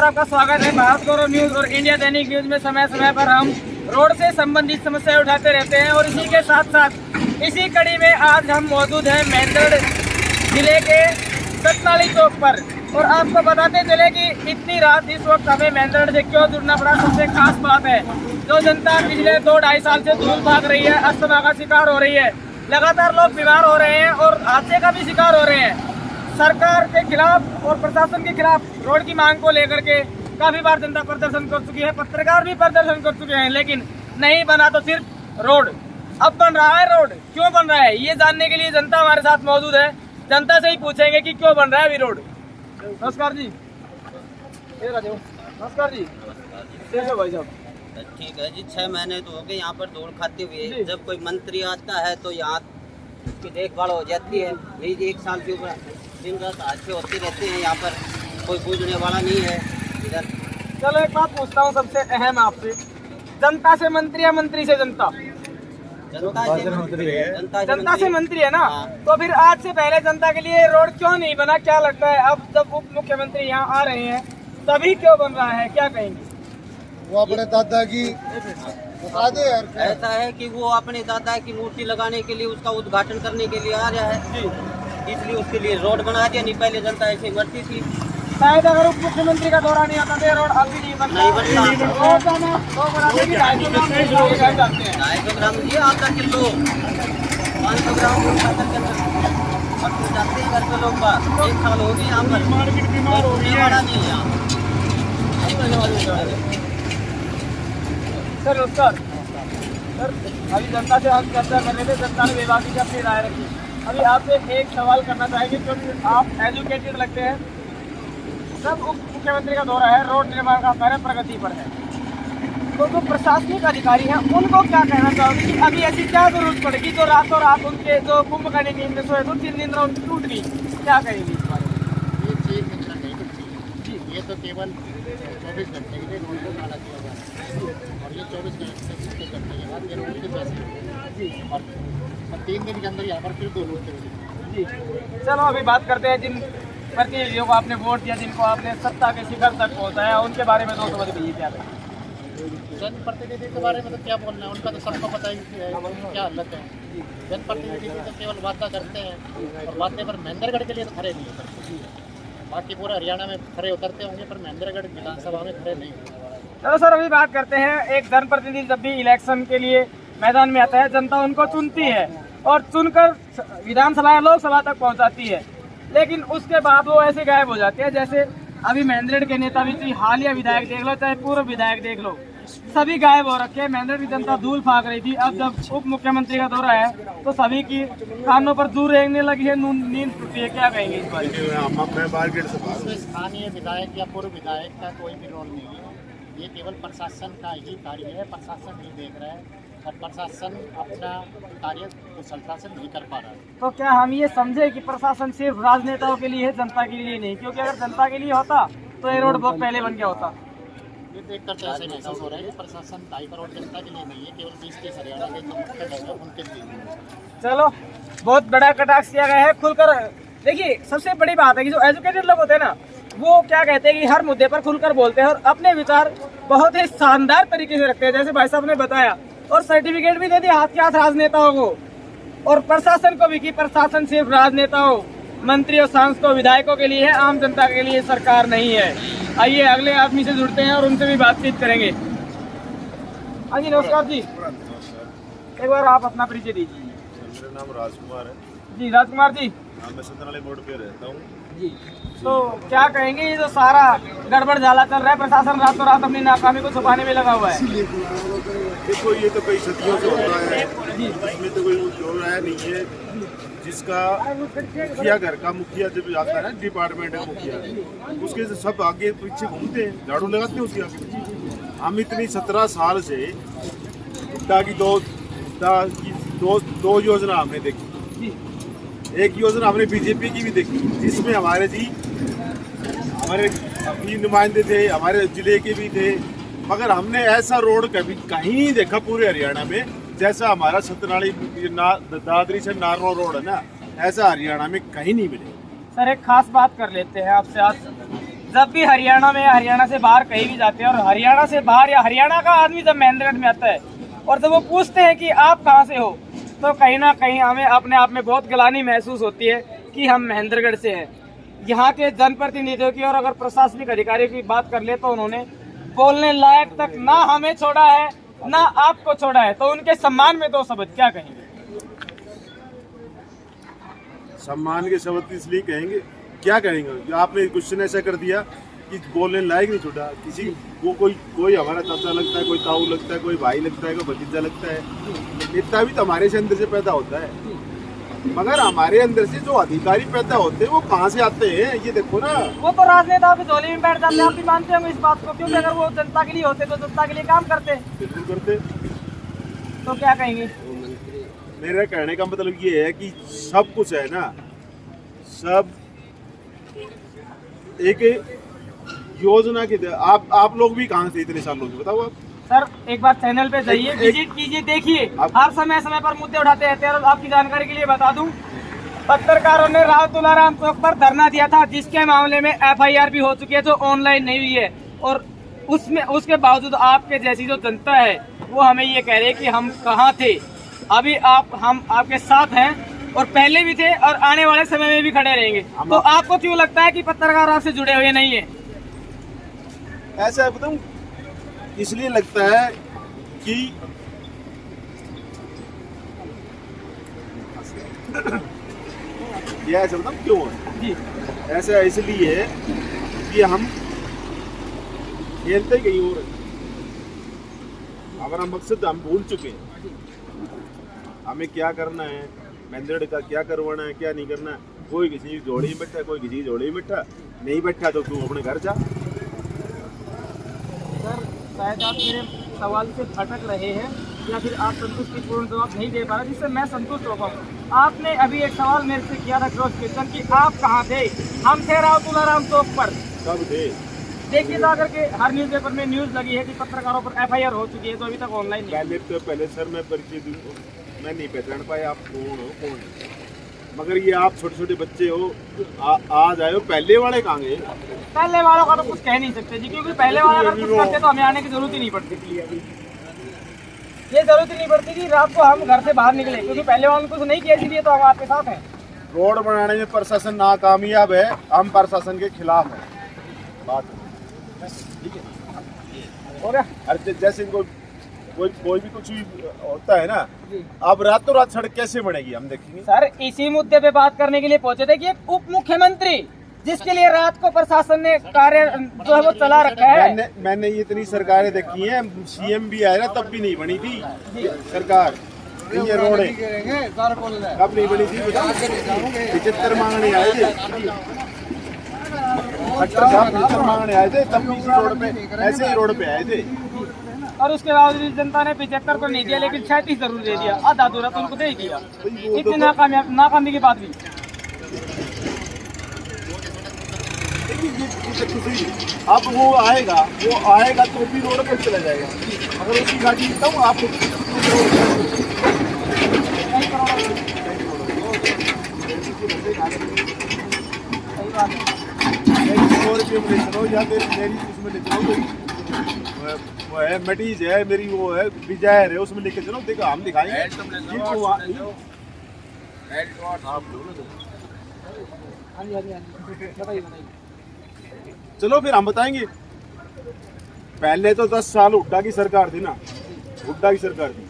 और आपका स्वागत है भारत गौरव न्यूज और इंडिया दैनिक न्यूज में। समय समय पर हम रोड से संबंधित समस्याएं उठाते रहते हैं और इसी के साथ साथ इसी कड़ी में आज हम मौजूद हैं मेंढर जिले के सतनाली चौक पर। और आपको बताते चले कि इतनी रात इस वक्त हमें मेंढर से क्यों जुड़ना पड़ा। सबसे खास बात है जो जनता पिछले 2-2.5 साल से धूल भाग रही है, अस्थमा का शिकार हो रही है, लगातार लोग बीमार हो रहे हैं और हादसे का भी शिकार हो रहे हैं। सरकार के खिलाफ और प्रशासन के खिलाफ रोड की मांग को लेकर के काफी बार जनता प्रदर्शन कर चुकी है, पत्रकार भी प्रदर्शन कर चुके हैं, लेकिन नहीं बना तो सिर्फ रोड। अब बन रहा है रोड, क्यों बन रहा है ये जानने के लिए जनता हमारे साथ मौजूद है। जनता से ही पूछेंगे कि क्यों बन रहा है अभी रोड। नमस्कार जी। नमस्कार जी। कैसे हो भाई साहब? ठीक है जी। 6 महीने तो हो गए यहाँ पर धूल खाते हुए। जब कोई मंत्री आता है तो यहाँ की देखभाल हो जाती है। यही 1 साल के ऊपर दिन रात हादसे होते रहते हैं, यहाँ पर कोई पूछने वाला नहीं है इधर। चलो एक बात पूछता हूँ सबसे अहम आपसे, जनता से मंत्री या मंत्री से जनता? जनता से मंत्री है। जनता से मंत्री है ना। हाँ। तो फिर आज से पहले जनता के लिए रोड क्यों नहीं बना, क्या लगता है? अब जब उप मुख्यमंत्री यहाँ आ रहे हैं तभी क्यों बन रहा है, क्या कहेंगे? वो अपने दादा की बता दे यार। ऐसा है कि वो अपने दादा की मूर्ति लगाने के लिए, उसका उद्घाटन करने के लिए आ रहा है, इसलिए उसके लिए रोड बना दिया। नहीं पहले जनता ऐसे बढ़ती थी। शायद अगर उप मुख्यमंत्री का दौरा नहीं आता तो रोड अभी नहीं बनता। 250 ग्राम ये आधा किलो 500 ग्राम जाते हैं घर पे लोग। बात 1 साल हो गई यहाँ पर, मार्केट बीमार हो रही है। नहीं है यहाँ। सर नमस्कार। सर अभी जनता से हम चर्चा कर रहे थे, जनता ने विभाग की अपनी राय रखी। अभी आपसे एक सवाल करना चाहेंगे क्योंकि आप एजुकेटेड लगते हैं। सब उप मुख्यमंत्री का दौरा है, रोड निर्माण का कार्य प्रगति पर है, तो जो प्रशासनिक अधिकारी हैं उनको क्या कहना चाहोगे कि अभी ऐसी क्या जरूरत पड़ेगी जो रातों रात उनके जो कुंभकर्ण नींद में सोए तो 3 दिन उनकी टूट गई, क्या कहेंगे इस बारे में? ये चीज मिलना नहीं जी, ये तो केवल 24 घंटे के लिए रोड को काला किया जा रहा है और ये 24 घंटे के बाद ये रोड के पैसे जी और 3 दिन के अंदर यहाँ पर फिर 2 रोड जी। चलो अभी बात करते हैं जिन प्रतिनिधियों को आपने वोट दिया, जिनको आपने सत्ता के शिखर तक पहुँचाया, उनके बारे में 2 शब्द कहिए, क्या कहेंगे? जनप्रतिनिधि के बारे में तो क्या बोलना है, उनका तो सबको पता ही क्या हालत है। जनप्रतिनिधि तो केवल वादा करते हैं और वादे पर महेंद्रगढ़ के लिए तो खड़े नहीं उतरते। बाकी पूरा हरियाणा में खड़े उतरते होंगे पर महेंद्रगढ़ विधानसभा में खड़े नहीं होंगे। चलो सर अभी बात करते हैं, एक जनप्रतिनिधि जब भी इलेक्शन के लिए मैदान में आता है जनता उनको चुनती है और चुनकर विधानसभा या लोकसभा तक पहुंचाती है, लेकिन उसके बाद वो ऐसे गायब हो जाते हैं। जैसे अभी महेंद्रगढ़ के नेता भी, हालिया विधायक देख लो चाहे पूर्व विधायक देख लो, सभी गायब हो रखे हैं। महेंद्रगढ़ की जनता धूल भाग रही थी, अब जब उप मुख्यमंत्री का दौरा है तो सभी की कानों पर दूर रेंगने लगी है, नींद टूटी है, क्या कहेंगे इस बारे में? स्थानीय विधायक या पूर्व विधायक का कोई भी रोल नहीं है, ये केवल प्रशासन का ही कार्य है। प्रशासन नहीं देख रहा है और प्रशासन अपना कार्य कुशलता से नहीं कर पा रहा है। तो क्या हम ये समझे कि प्रशासन सिर्फ राजनेताओं के लिए है, जनता के लिए नहीं? क्योंकि अगर जनता के लिए होता तो ये रोड बहुत पहले बन गया होता। ये देखकर तो ऐसे महसूस हो रहा है कि प्रशासन 2.5 करोड़ जनता के लिए नहीं है, केवल 20-30 हरियाणा के जो मुख्य लोग हैं उनके लिए। चलो बहुत बड़ा कटाक्ष किया गया है, खुलकर देखिए। सबसे बड़ी बात है कि जो एजुकेटेड लोग होते हैं ना, वो क्या कहते हैं कि हर मुद्दे पर खुलकर बोलते हैं और अपने विचार बहुत ही शानदार तरीके से रखते हैं, जैसे भाई साहब ने बताया, और सर्टिफिकेट भी दे दिया हाथ के हाथ राजनेताओं को और प्रशासन को भी कि प्रशासन सिर्फ राजनेताओं, मंत्रियों, सांसदों, विधायकों के लिए है, आम जनता के लिए सरकार नहीं है। आइए अगले आदमी से जुड़ते हैं और उनसे भी बातचीत करेंगे। हाँ जी नमस्कार जी। एक बार आप अपना परिचय दीजिए। मेरा नाम राजकुमार है जी। राजकुमार जी, मैं सतनाली मोड़ पे रहता हूँ जी। तो क्या कहेंगे ये जो सारा गड़बड़ झाला चल रहा है, प्रशासन रातों रात अपनी नाकामी को छुपाने में लगा हुआ है? देखो ये तो कई सदियों से हो रहा है, इसमें तो कोई हो रहा नहीं है। जिसका मुखिया घर का मुखिया जब आता है ना, डिपार्टमेंट का मुखिया, उसके से सब आगे पीछे घूमते हैं, झाड़ू लगाते हैं उसके आगे। हम इतनी 17 साल से हुड्डा की दो योजना हमने देखी। एक योजना हमने बीजेपी की भी देखी जिसमें हमारे नुमाइंदे थे, हमारे जिले के भी थे, मगर हमने ऐसा रोड कभी कहीं नहीं देखा पूरे हरियाणा में जैसा हमारा सतनाली दादरी से नारनौल रोड है ना, ऐसा हरियाणा में कहीं नहीं मिले। सर एक खास बात कर लेते हैं आपसे आज। जब भी हरियाणा में या हरियाणा से बाहर कहीं भी जाते हैं और हरियाणा से बाहर या हरियाणा का आदमी जब महेंद्रगढ़ में आता है और जब वो पूछते हैं कि आप कहाँ से हो, तो कहीं ना कहीं हमें अपने आप में बहुत गिलानी महसूस होती है कि हम महेंद्रगढ़ से हैं। यहाँ के जनप्रतिनिधियों की और अगर प्रशासनिक अधिकारियों की बात कर ले तो उन्होंने बोलने लायक तक ना हमें छोड़ा है ना आपको छोड़ा है, तो उनके सम्मान में 2 शब्द क्या कहेंगे? सम्मान के शब्द इसलिए कहेंगे, क्या कहेंगे? आपने क्वेश्चन ऐसा कर दिया कि बोलने लायक नहीं छोड़ा किसी को। कोई हमारा चाचा लगता है, कोई ताऊ लगता है, कोई भाई लगता है, कोई भतीजा लगता है। इतना भी तो हमारे से अंदर से पैदा होता है, मगर हमारे अंदर से जो अधिकारी पैदा होते हैं वो कहाँ से आते हैं, ये देखो ना। वो तो राजनेता की झोली में बैठ जाते हैं, आप भी मानते होंगे इस बात को, क्योंकि अगर वो जनता के लिए होते तो जनता के लिए काम करते। बिल्कुल करते। तो क्या कहेंगे? मेरा कहने का मतलब ये है कि सब कुछ है ना, सब एक योजना की। आप लोग भी कहाँ से इतने सालों से, बताओ आप। सर एक बार चैनल पे जाइए, विजिट कीजिए, देखिए हर समय पर मुद्दे उठाते रहते हैं। और आपकी जानकारी के लिए बता दूं, पत्रकारों ने राव तुलाराम चौक पर धरना दिया था, जिसके मामले में FIR भी हो चुकी है, जो ऑनलाइन नहीं हुई है। और उसके बावजूद आपके जैसी जो जनता है वो हमें ये कह रही है कि हम कहाँ थे। अभी हम आपके साथ हैं और पहले भी थे और आने वाले समय में भी खड़े रहेंगे। तो आपको क्यों लगता है कि पत्रकार आपसे जुड़े हुए नहीं है? ऐसा बताऊं, इसलिए लगता है कि ये ऐसा बताऊं क्यों है जी। ऐसा इसलिए है कि हम खेलते कहीं और हमारा मकसद हम भूल चुके हैं। हमें क्या करना है, महेंद्रगढ़ का क्या करवाना है, क्या नहीं करना है। कोई किसी की जोड़ी में बैठा, कोई किसी की जोड़ी में बैठा, नहीं बैठा तो तू अपने घर जा। सर शायद आप मेरे सवाल से भटक रहे हैं या फिर आप संतुष्टिपूर्ण जवाब नहीं दे पा रहे, जिससे मैं संतुष्ट हो पाऊँ। आपने अभी एक सवाल मेरे से किया था क्रॉस क्वेश्चन कि आप कहाँ थे। हम थे राव तुलाराम चौक पर। कब थे? देखिए जाकर के हर न्यूज़पेपर में न्यूज़ लगी है कि पत्रकारों पर FIR हो चुकी है, तो अभी तक ऑनलाइन नहीं। पहले सर मैं परिचय दूँ, मैं नहीं पहचान पाया आप कौन हो, कौन है। मगर ये आप छोटे छोटे बच्चे हो, आज आए हो। पहले वाले कहाँ गए? पहले वालों का तो कुछ कह नहीं सकते जी, क्योंकि पहले वाले अगर कुछ करते तो हमें आने की जरूरत ही नहीं पड़ती थी। ये जरूरत ही नहीं पड़ती कि रात को हम घर से बाहर निकले, क्योंकि पहले वालों ने कुछ नहीं किया, इसलिए तो हम आपके साथ हैं। रोड बनाने में प्रशासन नाकामयाब है, हम प्रशासन के खिलाफ है। बात ठीक है। और जैसे कोई भी कुछ भी होता है ना, अब रातों रात सड़क कैसे बनेगी हम देखेंगे। सर इसी मुद्दे पे बात करने के लिए पहुंचे थे कि एक उप मुख्यमंत्री जिसके लिए रात को प्रशासन ने कार्य जो है वो चला रखा है। मैंने ये इतनी सरकारें देखी हैं, CM भी आया ना तब भी नहीं बनी थी सरकार। ये रोड कब नहीं बनी थी? 75 मांगने आए थे, 75 मांगने आए थे, तब भी इसी रोड पे, ऐसे ही रोड पे आए थे। और उसके बावजूद जनता ने 75 को नहीं दिया, लेकिन 37 जरूर दे दिया, आधा अधूरा तो उनको दे ही दिया। इतनी नाकामी के बाद भी अब वो आएगा तो भी रोड पर चला जाएगा। अगर उसकी गाड़ी तो आप चलो या मेरी उसमें ले चलो, वो है मटीज है मेरी, वो है विजयर है, उसमें लेके चलो, देखो हम दिखाएंगे। चलो फिर हम बताएंगे। पहले तो 10 साल हुड्डा की सरकार थी ना, हुड्डा की सरकार थी।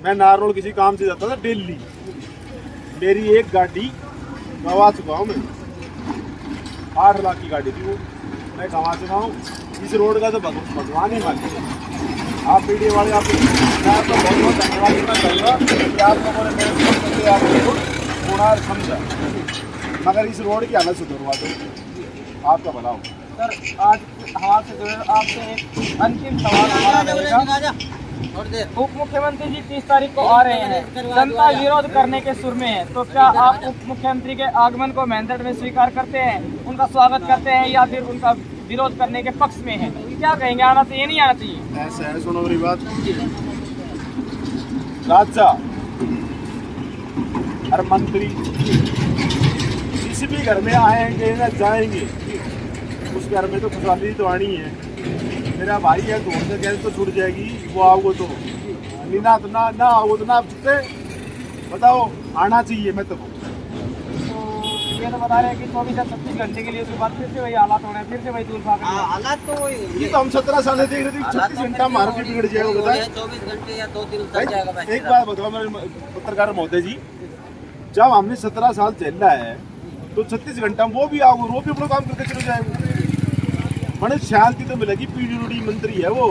मैं नारनौल किसी काम से जाता था दिल्ली, मेरी एक गाड़ी गवा चुका हूँ मैं, 8 लाख की गाड़ी थी वो, मैं गवा चुका हूँ। इस रोड का तो भगवान ही मालिक है। आप मीडिया वाले आपको बहुत बहुत धन्यवाद देना चाहूँगा कि आप लोगों ने मेरे को समझा, मगर इस रोड की हालत सुधरवा दो, आपका भला हो। सर आज हमारे जुड़े आपसे एक अंतिम सवाल हमारा रहेगा। उप मुख्यमंत्री जी 30 तारीख को आ रहे हैं, जनता विरोध करने के सुर में है, तो क्या आप उप मुख्यमंत्री के आगमन को महेंद्रगढ़ में स्वीकार करते हैं, उनका स्वागत करते हैं, या फिर उनका विरोध करने के पक्ष में है? क्या कहेंगे, आना चाहिए नहीं आना चाहिए? ऐसा है, सुनो मेरी बात। राजा और मंत्री जिस भी घर में आएंगे ना जाएंगे, उस घर में तो खुशहाली तो आनी है। मेरा भाई है, दौड़ से गैस तो छूट जाएगी, वो आओगे तो ना तो ना आओगे तो ना आप छुट्टे बताओ, आना चाहिए। मैं तो ये तो बता रहे हैं कि 24 से 36 घंटे के लिए उसके बाद फिर से वही हालात होने, फिर से वही दूर भाग रहे हैं। हालात तो वही ये तो हम 17 साल से देख रहे थे, 36 घंटा मार के बिगड़ जाएगा बताए। 24 घंटे या 2 दिन तक जाएगा। भाई एक बात बताओ मेरे पत्रकार महोदय जी, जब हमने 17 साल झेला है तो 36 घंटा वो भी आओगे, वो भी अपना काम करके चले जाएंगे। मैंने शांति तो मिलेगी, पीडब्ल्यूडी मंत्री है वो,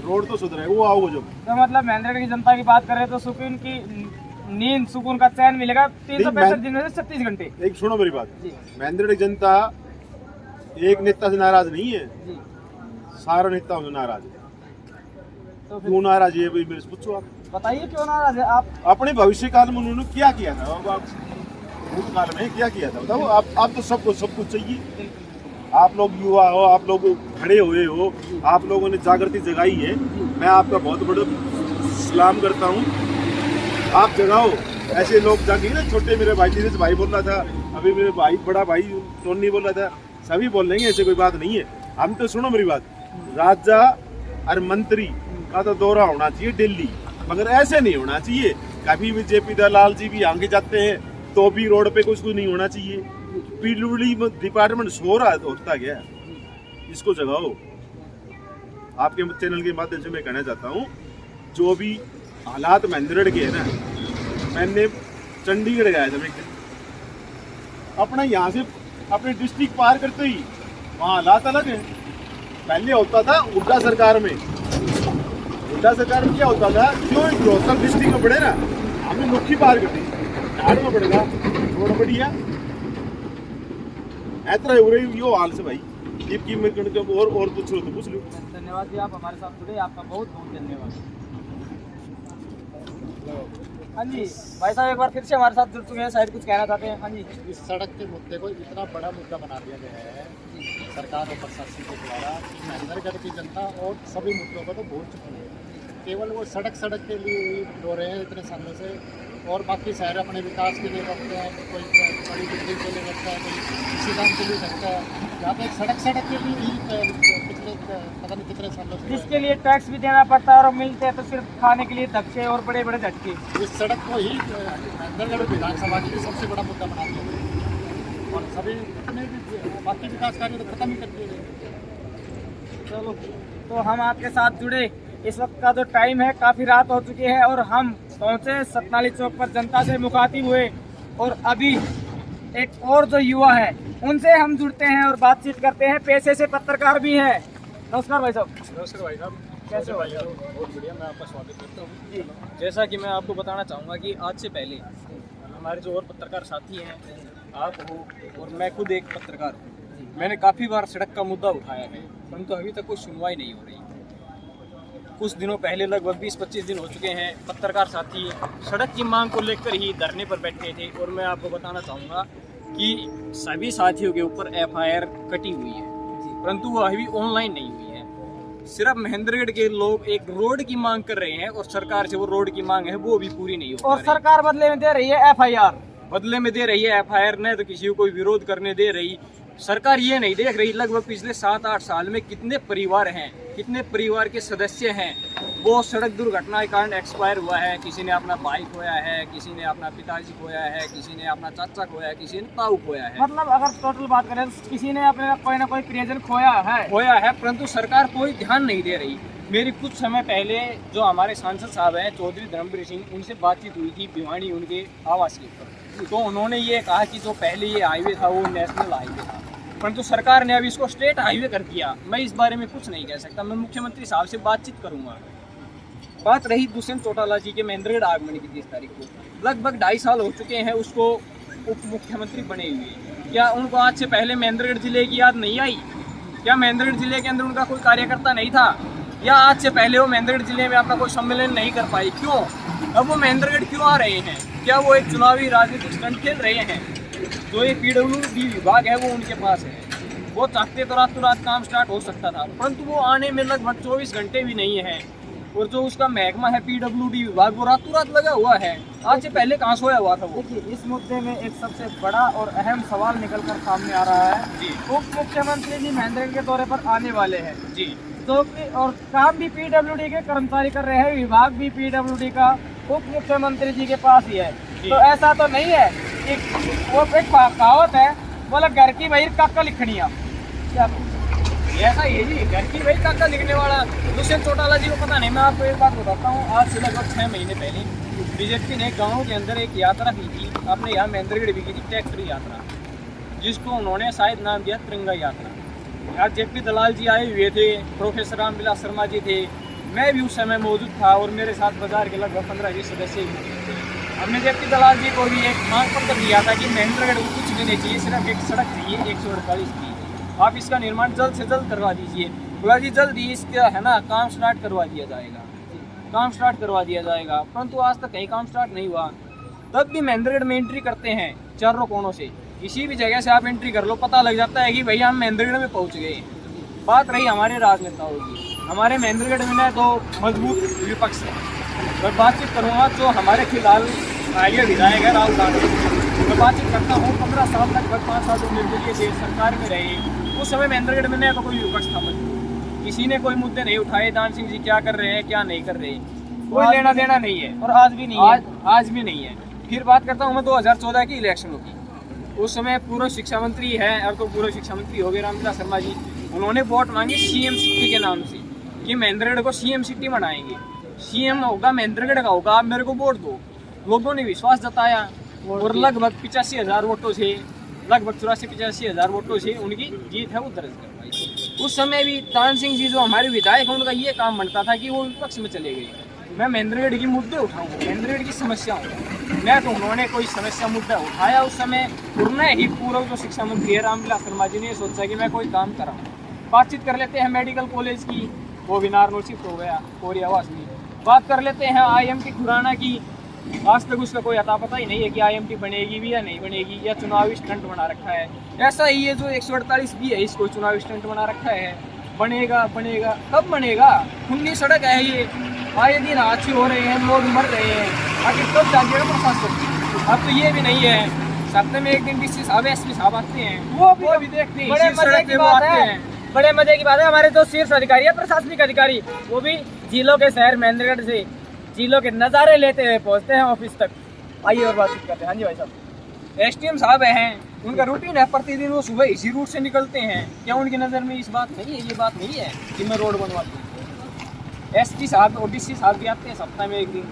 रोड तो सुधरे, वो आओगे जब। तो मतलब महेंद्रगढ़ की जनता की बात करें तो सुकून की नींद, सुकून का चैन मिलेगा 365 दिन में से 36 घंटे। एक सुनो मेरी बात, महेंद्रगढ़ की जनता एक नेता से नाराज नहीं है, सारा नेताओं से नाराज है। तो क्यों नाराज है भाई, मेरे से पूछो आप, बताइए क्यों नाराज है आप? अपने भविष्य काल में उन्होंने क्या किया था, भूतकाल में क्या किया था बताओ आप तो सबको सब कुछ चाहिए। आप लोग युवा हो, आप लोग खड़े हुए हो, आप लोगों ने जागृति जगाई है, मैं आपका बहुत बड़ा सलाम करता हूँ। आप जगाओ, ऐसे लोग जागे ना। छोटे मेरे भाई धीरज भाई बोल रहा था, अभी मेरे भाई बड़ा भाई टोनी बोल रहा था, सभी बोल लेंगे, ऐसे कोई बात नहीं है। हम तो सुनो मेरी बात, राजा और मंत्री का तो दौरा होना चाहिए दिल्ली, मगर ऐसे नहीं होना चाहिए। कभी भी जेपी दलाल जी भी आगे जाते हैं तो भी रोड पे कुछ नहीं होना चाहिए। पीडब्ल्यूडी डिपार्टमेंट सो रहा है तो होता क्या, इसको जगाओ। आपके चैनल के माध्यम से मैं कहना चाहता हूँ, जो भी हालात महेंद्रगढ़ के है ना, मैंने चंडीगढ़ गया था एक दिन, अपना यहाँ से अपने डिस्ट्रिक्ट पार करते ही वहाँ हालात अलग है। पहले होता था हुड्डा सरकार में, हुड्डा सरकार में क्या होता था, जो रोहतक डिस्ट्रिक्ट में पड़े ना, हमने मुट्ठी पार कर दी, झाड़ में पड़ेगा रोड बढ़िया ऐसा हो रही यो हाल से भाई। की मैं और पूछ लो तो पूछ लो। धन्यवाद जी, आप हमारे साथ जुड़े, आपका बहुत बहुत धन्यवाद। हाँ जी भाई साहब, एक बार फिर से हमारे साथ जुड़ चुके हैं, शायद कुछ कहना चाहते हैं। हाँ जी, इस सड़क के मुद्दे को इतना बड़ा मुद्दा बना दिया गया है सरकार और प्रशासन के द्वारा, महेंद्रगढ़ की जनता और सभी मुद्दों को तो भूल चुकी है। केवल वो सड़क के लिए ही रो रहे हैं इतने सालों से, और बाकी शहर अपने विकास के लिए रखते हैं, कोई बड़ी बिल्डिंग के लिए रखता है, कोई किसी काम के लिए रखता है। यहाँ पे सड़क के लिए ही पिछले पता नहीं कितने सालों से, जिसके लिए टैक्स भी देना पड़ता है और मिलते हैं तो सिर्फ खाने के लिए धक्के और बड़े बड़े झटके। इस सड़क को ही महेंद्रगढ़ विधानसभा के लिए सबसे बड़ा मुद्दा बना दिया गया, और सभी अपने बाकी विकास कार्य तो खत्म ही कर दिए गए। चलो, तो हम आपके साथ जुड़े। इस वक्त का जो टाइम है, काफ़ी रात हो चुकी है और हम पहुँचे सतनाली चौक पर, जनता से मुखातिब हुए, और अभी एक और जो युवा है उनसे हम जुड़ते हैं और बातचीत करते हैं। पेशे से पत्रकार भी हैं। नमस्कार भाई साहब। नमस्कार भाई साहब, कैसे हो भाई? बहुत बढ़िया, मैं आपका स्वागत करता हूँ। जी, जैसा कि मैं आपको बताना चाहूँगा कि आज से पहले हमारे जो और पत्रकार साथी हैं, आप हो और मैं खुद एक पत्रकार हूँ, मैंने काफ़ी बार सड़क का मुद्दा उठाया है, परंतु अभी तक कोई सुनवाई नहीं हो रही। कुछ दिनों पहले लगभग 20-25 दिन हो चुके हैं, पत्रकार साथी सड़क की मांग को लेकर ही धरने पर बैठे थे, और मैं आपको बताना चाहूँगा कि सभी साथियों के ऊपर FIR कटी हुई है, परंतु वो अभी ऑनलाइन नहीं हुई है। सिर्फ महेंद्रगढ़ के लोग एक रोड की मांग कर रहे हैं, और सरकार से वो रोड की मांग है वो भी पूरी नहीं हो और रही। सरकार बदले में दे रही है FIR, बदले में दे रही है FIR, न तो किसी को कोई विरोध करने दे रही। सरकार ये नहीं देख रही लगभग पिछले 7-8 साल में कितने परिवार हैं, कितने परिवार के सदस्य हैं वो सड़क दुर्घटना के कारण एक्सपायर हुआ है। किसी ने अपना भाई खोया है, किसी ने अपना पिताजी खोया है, किसी ने अपना चाचा खोया है, किसी ने ताऊ खोया है। मतलब अगर टोटल बात करें तो किसी ने अपने कोई ना कोई प्रियजन खोया है, परंतु सरकार कोई ध्यान नहीं दे रही। मेरी कुछ समय पहले जो हमारे सांसद साहब हैं चौधरी धर्मवीर सिंह, उनसे बातचीत हुई थी भिवानी उनके आवास के ऊपर, तो उन्होंने ये कहा कि जो पहले ये हाईवे था वो नेशनल हाईवे था, परंतु सरकार ने अभी इसको स्टेट हाईवे कर दिया। मैं इस बारे में कुछ नहीं कह सकता, मैं मुख्यमंत्री साहब से बातचीत करूंगा। बात रही दुष्यंत चौटाला जी के महेंद्रगढ़ आगमन की 30 तारीख को, लगभग 2.5 साल हो चुके हैं उसको उप मुख्यमंत्री बने हुए। क्या उनको आज से पहले महेंद्रगढ़ जिले की याद नहीं आई? क्या महेंद्रगढ़ जिले के अंदर उनका कोई कार्यकर्ता नहीं था? या आज से पहले वो महेंद्रगढ़ जिले में अपना कोई सम्मेलन नहीं कर पाई? क्यों अब वो महेंद्रगढ़ क्यों आ रहे हैं? क्या वो एक चुनावी राजनीतिक स्टंट खेल रहे हैं? जो ये PWD विभाग है वो उनके पास है, वो चाहते तो रात काम स्टार्ट हो सकता था, परंतु वो आने में लगभग 24 घंटे भी नहीं है। और जो उसका महकमा है पीडब्ल्यूडी विभाग वो रातों रात लगा हुआ है। आज से पहले कहाँ सोया हुआ था वो। देखिए, इस मुद्दे में एक सबसे बड़ा और अहम सवाल निकलकर सामने आ रहा है जी। उप मुख्यमंत्री जी महेंद्रगढ़ के दौरे पर आने वाले हैं जी। तो और काम भी पीडब्ल्यूडी के कर्मचारी कर रहे हैं, विभाग भी पीडब्ल्यूडी का उप मुख्यमंत्री जी के पास ही है। तो ऐसा तो नहीं है वो एक कहावत है, बोला घर की बहिर काका लिखनिया। क्या ऐसा ये जी घर की वही काका लिखने वाला दुष्यंत चौटाला जी को पता नहीं। मैं आपको एक बात बताता हूँ, आज से लगभग 6 महीने पहले बीजेपी ने गाँव के अंदर एक यात्रा की थी, अपने यहाँ महेंद्रगढ़ भी की थी, टैक्स फ्री यात्रा, जिसको उन्होंने शायद नाम दिया तिरंगा यात्रा। आज जेपी दलाल जी आए हुए थे, प्रोफेसर रामविलास शर्मा जी थे, मैं भी उस समय मौजूद था और मेरे साथ बाजार के लगभग 15-20 सदस्य भी थे। हमने जेपी दलाल जी को भी एक मांग पत्र दिया था कि महेंद्रगढ़ को कुछ भी नहीं चाहिए, सिर्फ एक सड़क चाहिए 148 की, आप इसका निर्माण जल्द से जल्द करवा दीजिए। बोला जी जल्द ही इसका है ना काम स्टार्ट करवा दिया जाएगा, काम स्टार्ट करवा दिया जाएगा। परंतु आज तक कहीं काम स्टार्ट नहीं हुआ। तब भी महेंद्रगढ़ में एंट्री करते हैं चारों कोनों से, किसी भी जगह से आप एंट्री कर लो, पता लग जाता है कि भैया हम महेंद्रगढ़ में पहुंच गए। बात रही हमारे राजनेताओं की, हमारे महेंद्रगढ़ में तो मजबूत विपक्ष है। मैं बातचीत करूँगा जो हमारे फिलहाल आगे विधायक है राहुल गांधी, मैं बातचीत करता हूँ 15 साल तक 5 साल तो निर्दलीय से सरकार में रहे। उस समय महेंद्रगढ़ में न तो कोई विपक्ष था, किसी ने कोई मुद्दे नहीं उठाए, दान सिंह जी क्या कर रहे हैं क्या नहीं कर रहे, कोई लेना देना नहीं है और आज भी नहीं है। आज भी नहीं है। फिर बात करता हूँ मैं 2014 की इलेक्शनों की। उस समय पूर्व शिक्षा मंत्री है, अब तो पूर्व शिक्षा मंत्री हो गए रामविलास शर्मा जी, उन्होंने वोट मांगी सीएम सिटी के नाम से कि महेंद्रगढ़ को सीएम सिटी बनाएंगे, सीएम होगा महेंद्रगढ़ का होगा, आप मेरे को वोट दो। लोगों ने विश्वास जताया और लगभग 85,000 वोटों से, लगभग 84-85 हज़ार वोटों से उनकी जीत है वो दर्ज करवाई। उस समय भी दान सिंह जी जो हमारे विधायक हैं उनका ये काम बनता था कि वो विपक्ष में चले गए, मैं महेंद्रगढ़ की मुद्दे उठाऊंगा, महेंद्रगढ़ की समस्याओं मैं तो उन्होंने कोई समस्या मुद्दा उठाया। उस समय पूर्व जो शिक्षा मंत्री है रामविलास शर्मा जी ने सोचा कि मैं कोई काम कराऊँ। बातचीत कर लेते हैं मेडिकल कॉलेज की, वो भी नारनौल शिफ्ट हो गया कोरी आवास में। बात कर लेते हैं IMT खुराना की, आज तक उसका कोई अता पता ही नहीं है कि IMT बनेगी भी या नहीं बनेगी, या चुनावी स्टंट बना रखा है। ऐसा ही है जो 148 भी है, इसको चुनावी स्टंट बना रखा है। बनेगा कब बनेगा? खुली सड़क है ये, आए दिन हादसे हो रहे हैं, लोग मर रहे हैं, आखिर कब जाएगा प्रशासन? अब तो ये भी नहीं है, सप्ताह में एक दिन DC साहब SP साहब आते हैं, वो भी देखते हैं। बड़े मजे की बात है, बड़े मजे की बात है, हमारे जो शीर्ष अधिकारी है प्रशासनिक अधिकारी, वो भी जिलों के शहर महेंद्रगढ़ से जिलों के नज़ारे लेते हुए पहुंचते हैं ऑफिस तक। आइए और बातचीत करते हैं। हाँ जी भाई साहब। SDM साहब हैं, उनका रूटीन है, प्रतिदिन वो सुबह इसी रूट से निकलते हैं। क्या उनकी नज़र में इस बात नहीं है, ये बात नहीं है कि मैं रोड बनवा दूँ? SP साहब और DC साहब भी आते हैं सप्ताह में एक दिन।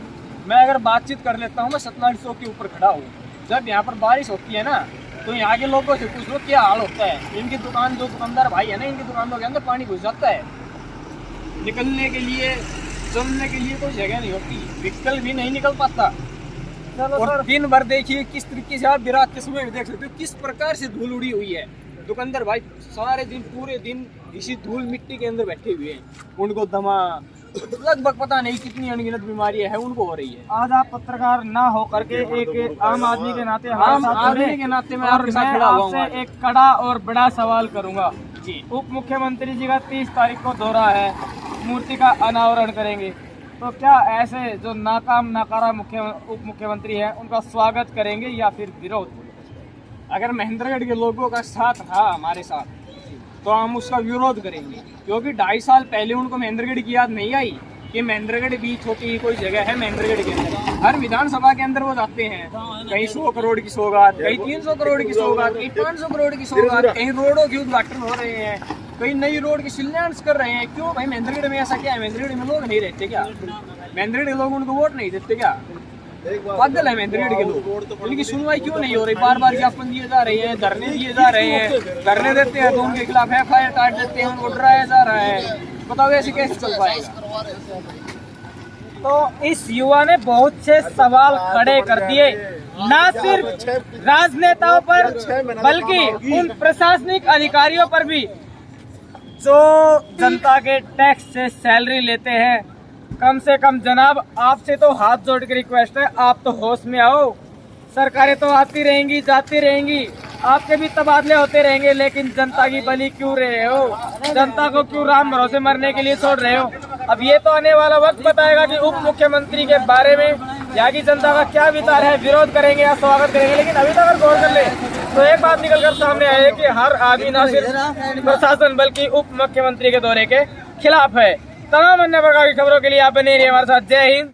मैं अगर बातचीत कर लेता हूँ, मैं सतनाड़ी चौक के ऊपर खड़ा हूँ, जब यहाँ पर बारिश होती है ना तो यहाँ के लोगों से पूछ लो क्या हाल होता है। इनकी दुकान जो दुकानदार भाई है ना, इनकी दुकानों के अंदर पानी घुस जाता है, निकलने के लिए चलने के लिए कोई जगह नहीं होती, व्हीकल भी नहीं निकल पाता। और दिन भर देखिए किस तरीके से आप विराट के समय में देख सकते हो किस प्रकार से धूल उड़ी हुई है। दुकानदार भाई सारे दिन पूरे दिन इसी धूल मिट्टी के अंदर बैठे हुए हैं, उनको दमा लगभग पता नहीं कितनी अनगिनत बीमारियां है उनको हो रही है। आज आप पत्रकार ना हो करके एक आम आदमी के नाते मैं आपके साथ खड़ा हुआ हूं। एक कड़ा और बड़ा सवाल करूंगा जी। उप मुख्यमंत्री जी का 30 तारीख को दौरा है, मूर्ति का अनावरण करेंगे, तो क्या ऐसे जो नाकाम नाकारा उप मुख्यमंत्री है उनका स्वागत करेंगे या फिर विरोध? अगर महेंद्रगढ़ के लोगों का साथ रहा हमारे साथ तो हम उसका विरोध करेंगे, क्योंकि 2.5 साल पहले उनको महेंद्रगढ़ की याद नहीं आई कि महेंद्रगढ़ भी छोटी कोई जगह है। महेंद्रगढ़ के अंदर हर विधानसभा के अंदर वो जाते हैं, कहीं 100 करोड़ की सौगात, कहीं 300 करोड़ की सौगात, कहीं 500 करोड़ की सौगात, कहीं रोडों के उद्घाटन हो रहे हैं, कहीं नई रोड की शिलान्यास कर रहे हैं। क्यों भाई? महेंद्रगढ़ में ऐसा क्या है? महेंद्रगढ़ में लोग नहीं रहते क्या? महेंद्रगढ़ के लोग उनको वोट नहीं देते क्या? पागल है महेंद्रगढ़ के लोग, उनकी सुनवाई क्यों नहीं हो रही? बार बार ज्ञापन दिए जा रहे हैं, धरने दिए जा रहे हैं, धरने देते हैं तो उनके खिलाफ FIR काट देते हैं, उनको डराया जा रहा है। बताओ ऐसे कैसे चल पाएगा? तो इस युवा ने बहुत से सवाल खड़े कर दिए, न सिर्फ राजनेताओं पर बल्कि उन प्रशासनिक अधिकारियों पर भी जो जनता के टैक्स से सैलरी लेते हैं। कम से कम जनाब आपसे तो हाथ जोड़ के रिक्वेस्ट है, आप तो होश में आओ। सरकारें तो आती रहेंगी जाती रहेंगी, आपके भी तबादले होते रहेंगे, लेकिन जनता की बलि क्यों रहे हो? जनता को क्यों राम भरोसे मरने के लिए छोड़ रहे हो? अब ये तो आने वाला वक्त बताएगा कि उप मुख्यमंत्री के बारे में यहाँ की जनता का क्या विचार है, विरोध करेंगे या स्वागत करेंगे। लेकिन अभी तक अगर गौर कर ले तो एक बात निकल कर सामने आई है कि हर आदमी न सिर्फ प्रशासन बल्कि उप मुख्यमंत्री के दौरे के खिलाफ है। तमाम अन्य प्रकार की खबरों के लिए आप बने रहिए हमारे साथ। जय हिंद।